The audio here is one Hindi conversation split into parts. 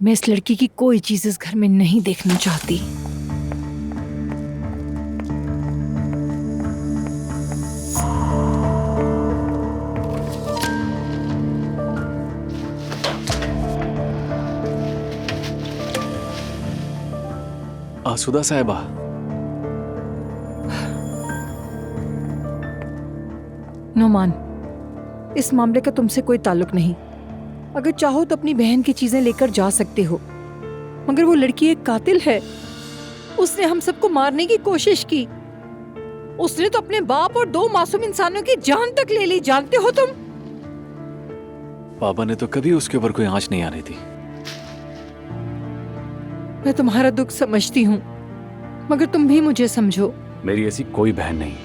मैं इस लड़की की कोई चीज इस घर में नहीं देखना चाहती। आसुदा साहिबा, नोमान, इस मामले का तुमसे कोई ताल्लुक नहीं। अगर चाहो तो अपनी बहन की चीजें लेकर जा सकते हो, मगर वो लड़की एक कातिल है। उसने हम सबको मारने की कोशिश की। उसने तो अपने बाप और 2 मासूम इंसानों की जान तक ले ली, जानते हो तुम? बाबा ने तो कभी उसके ऊपर कोई आंच नहीं आने दी। मैं तुम्हारा दुख समझती हूँ, मगर तुम भी मुझे समझो। मेरी ऐसी कोई बहन नहीं।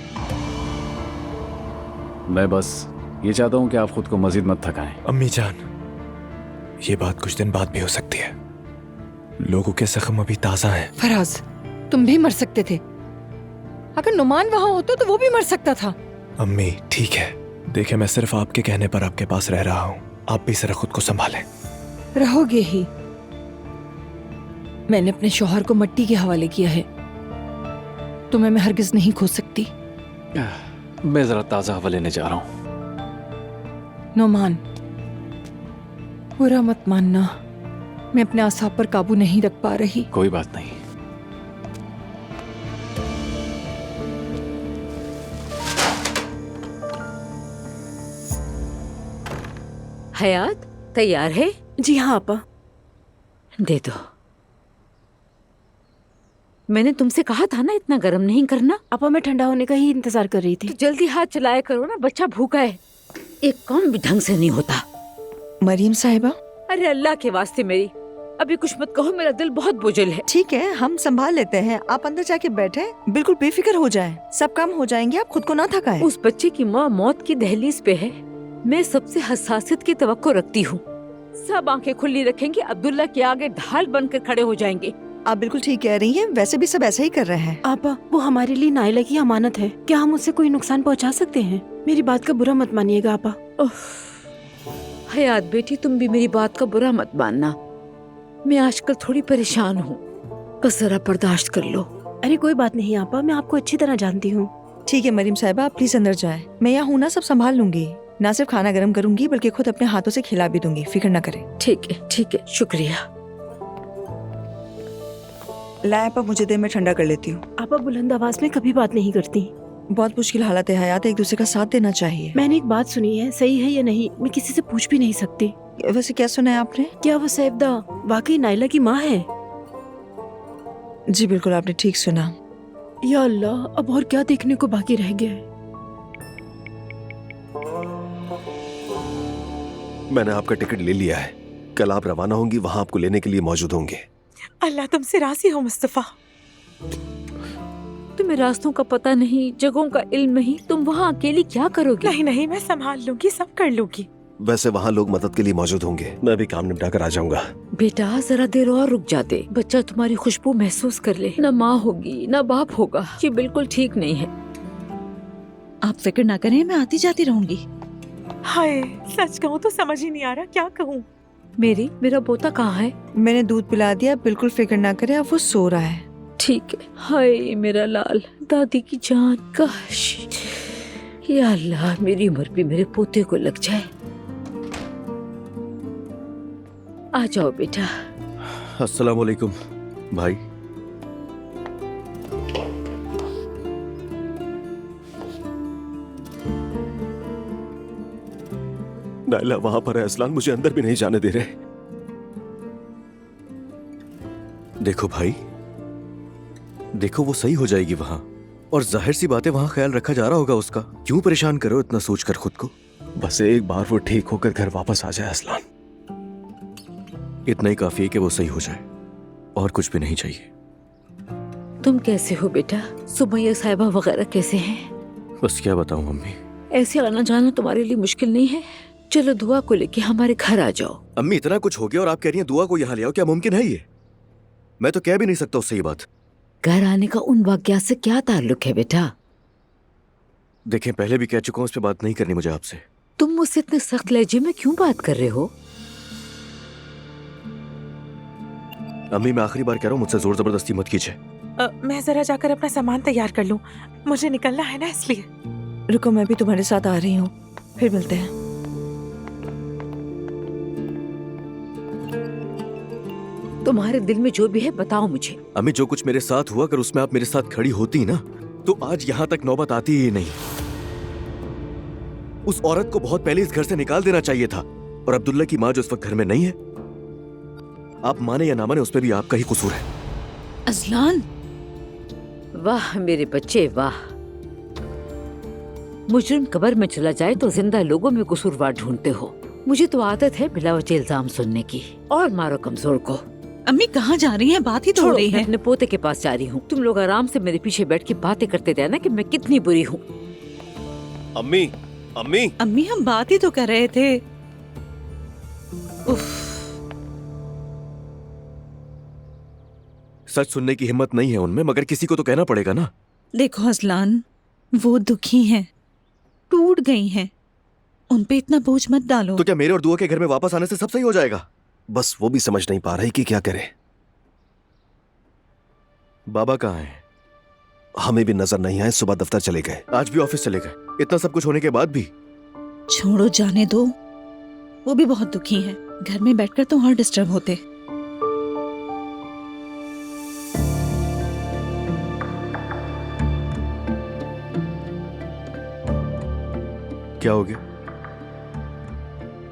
मैं बस ये चाहता हूँ कि आप खुद को मजीद मत थकाएं। अम्मी जान, ये बात कुछ दिन बाद भी हो सकती है। लोगों के जख्म अभी ताजा हैं। फराज, तुम भी मर सकते थे। अगर नुमान वहां होता तो वो भी मर सकता था। अम्मी ठीक है, देखे मैं सिर्फ आपके कहने पर आपके पास रह रहा हूँ। आप भी जरा खुद को संभालें। रहोगे ही। मैंने अपने शौहर को मिट्टी के हवाले किया है। तुम्हें मैं हरगिज नहीं खो सकती। मैं जरा ताजा हवा लेने जा रहा हूँ। नोमान, बुरा मत मानना, मैं अपने आसाब पर काबू नहीं रख पा रही। कोई बात नहीं। हयात तैयार है? जी हाँ आपा। दे दो। मैंने तुमसे कहा था ना इतना गर्म नहीं करना। आपा मैं ठंडा होने का ही इंतजार कर रही थी। तो जल्दी हाथ चलाया करो ना, बच्चा भूखा है। एक काम भी ढंग से नहीं होता। मरियम साहिबा, अरे अल्लाह के वास्ते मेरी अभी कुछ मत कहो, मेरा दिल बहुत बोझिल है। ठीक है हम संभाल लेते हैं। आप अंदर जाके बैठे, बिल्कुल बेफिक्र हो जाए, सब काम हो जाएंगे। आप खुद को ना थकाएं। उस बच्चे की माँ मौत की दहलीज पे है। मैं सबसे हसासियत की तवक्को रखती हूँ। सब आंखें खुली रखेंगे, अब्दुल्ला के आगे ढाल बनकर खड़े हो जाएंगे। आप बिल्कुल ठीक कह रही हैं, वैसे भी सब ऐसा ही कर रहे हैं। आपा वो हमारे लिए नाइला की अमानत है, क्या हम उससे कोई नुकसान पहुंचा सकते हैं? मेरी बात का बुरा मत मानिएगा आपा। हयात बेटी, तुम भी मेरी बात का बुरा मत मानना। मैं आजकल थोड़ी परेशान हूँ, बस जरा बर्दाश्त कर लो। अरे कोई बात नहीं आपा, मैं आपको अच्छी तरह जानती हूँ। ठीक है मरियम साहिबा, आप प्लीज अंदर जाएं। मैं यहाँ हूँ ना, सब संभाल लूंगी। ना सिर्फ खाना गर्म करूंगी बल्कि खुद अपने हाथों से खिला भी दूंगी, फिक्र न करें। ठीक है, शुक्रिया। लाया पर मुझे दे, मैं ठंडा कर लेती हूँ। आपा बुलंद आवाज में कभी बात नहीं करती। बहुत मुश्किल हालत है हयात, एक दूसरे का साथ देना चाहिए। मैंने एक बात सुनी है, सही है या नहीं मैं किसी से पूछ भी नहीं सकती। वैसे क्या सुना है आपने? क्या वो सैफदा वाकई नाइला की माँ है? जी बिल्कुल, आपने ठीक सुना। या अल्लाह, अब और क्या देखने को बाकी रह गया है? मैंने आपका टिकट ले लिया है। कल आप रवाना होंगी, वहाँ आपको लेने के लिए मौजूद होंगे। अल्लाह तुमसे राजी हो मुस्तफा। तुम्हें रास्तों का पता नहीं, जगहों का इल्म नहीं, तुम वहाँ अकेली क्या करोगी? नहीं नहीं, मैं संभाल लूंगी, सब कर लूंगी। वैसे वहाँ लोग मदद के लिए मौजूद होंगे। मैं भी काम निपटा कर आ जाऊंगा। बेटा जरा देर और रुक जाते, बच्चा तुम्हारी खुशबू महसूस कर ले। न माँ होगी न बाप होगा, ये बिल्कुल ठीक नहीं है। आप फिक्र ना करें, मैं आती जाती रहूंगी। हाय, सच कहूँ तो समझ ही नहीं आ रहा क्या कहूँ। मेरा पोता कहाँ है? मैंने दूध पिला दिया, बिल्कुल फिक्र ना करें, अब वो सो रहा है। ठीक है। हाय मेरा लाल, दादी की जान, काश या अल्लाह मेरी उम्र भी मेरे पोते को लग जाए। आ जाओ बेटा। अस्सलाम वालेकुम भाई। नाइला वहां पर है, असलान मुझे अंदर भी नहीं जाने दे रहे। देखो भाई, देखो वो सही हो जाएगी वहां, और जाहिर सी बात है वहां ख्याल रखा जा रहा होगा उसका। क्यों परेशान करो इतना सोचकर खुद को। बस एक बार वो ठीक होकर घर वापस आ जाए असलान, इतना ही काफी है कि वो सही हो जाए, और कुछ भी नहीं चाहिए। तुम कैसे हो बेटा? सुमैया साहिबा वगैरह कैसे हैं? बस क्या बताऊं अम्मी, ऐसे आना जाना तुम्हारे लिए मुश्किल नहीं है? चलो दुआ को लेके हमारे घर आ जाओ। अम्मी इतना कुछ हो गया और आप कह रही हैं दुआ को यहाँ ले आओ, क्या मुमकिन है ये? मैं तो कह भी नहीं सकता उससे ये बात। घर आने का उन वाकया से क्या ताल्लुक है बेटा? देखें, पहले भी कह चुका हूं, उस पर बात नहीं करनी मुझे आपसे। तुम मुझसे इतने सख्त लहजे में क्यों बात कर रहे हो? अम्मी मैं आखिरी बार कह रहा हूँ, मुझसे जोर जबरदस्ती मत कीजिए। मैं जरा जाकर अपना सामान तैयार कर लूं, मुझे निकलना है ना इसलिए। रुको, मैं भी तुम्हारे साथ आ रही हूँ, फिर मिलते हैं। तुम्हारे दिल में जो भी है बताओ मुझे। अम्मी जो कुछ मेरे साथ हुआ, अगर उसमें आप मेरे साथ खड़ी होती ना तो आज यहाँ तक नौबत आती ही नहीं। उस औरत को बहुत पहले इस घर से निकाल देना चाहिए था। और अब्दुल्ला की माँ जो इस वक्त घर में नहीं है, आप माने या ना माने उस पर भी आपका ही कसूर है। अजलान, वाह मेरे बच्चे वाह। मुजरिम कब्र में चला जाए तो जिंदा लोगों में कसूरवार ढूंढते हो। मुझे तो आदत है बिला वजह इल्जाम सुनने की। और मारो कमजोर को। अम्मी कहाँ जा रही हैं? बात ही तो हो छोड़ो, रही मैं है। अपने पोते के पास जा रही हूँ। तुम लोग आराम से मेरे पीछे बैठ के बातें करते रहना कि मैं कितनी बुरी हूँ। अम्मी अम्मी अम्मी हम बात ही तो कर रहे थे। उफ, सच सुनने की हिम्मत नहीं है उनमें, मगर किसी को तो कहना पड़ेगा ना। देखो अजलान, वो दुखी हैं, टूट गई हैं, उन पे इतना बोझ मत डालो। तो क्या मेरे और दुआ के घर में वापस आने से सब सही हो जाएगा? बस वो भी समझ नहीं पा रही कि क्या करे। बाबा कहाँ हैं? हमें भी नजर नहीं आए, सुबह दफ्तर चले गए। आज भी ऑफिस चले गए, इतना सब कुछ होने के बाद भी। छोड़ो, जाने दो, वो भी बहुत दुखी हैं। घर में बैठकर तो और डिस्टर्ब होते। क्या हो गया?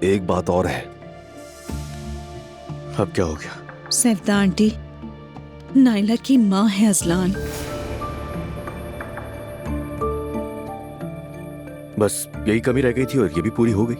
एक बात और है। अब क्या हो गया? सैफदा आंटी नाइला की माँ है अजलान। बस यही कमी रह गई थी और ये भी पूरी हो गई।